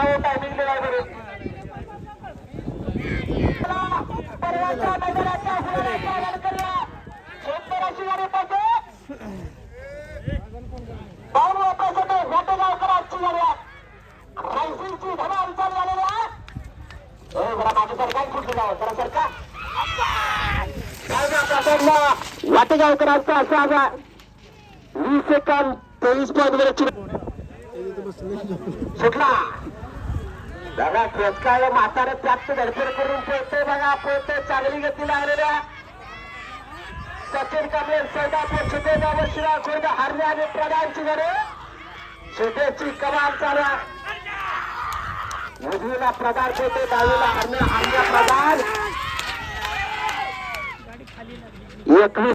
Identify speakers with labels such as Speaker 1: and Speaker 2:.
Speaker 1: नाव timing दिलाय बरं परवाच्या मैदानाच्या गुलालाचा आनंद करूया. सुंदर अशी गाडी पाहिजे पाऊल वापरासाठी वाटेगावकरांची गाडी रायसिंगची धमाल चालू झालेली आहे. जरा मागे सरकार कुठे जावं जरा सरकार वाटेगावकरांचा असा आवाज 20 सेकंद 23.1 सुटला बघा खेचकाळ म्हातारे जास्त धडपड करून पोहतोय बघा पोहतोय चांगली गतीला आलेल्या सचिन कांबळे सैदापूर छोटेगाव शिरा खुर्द हरणे आणि प्रधानची घरे छोटेची कमाल चालू उजवीला प्रधान पोहते डावीला हरणे हरण्या प्रधान 21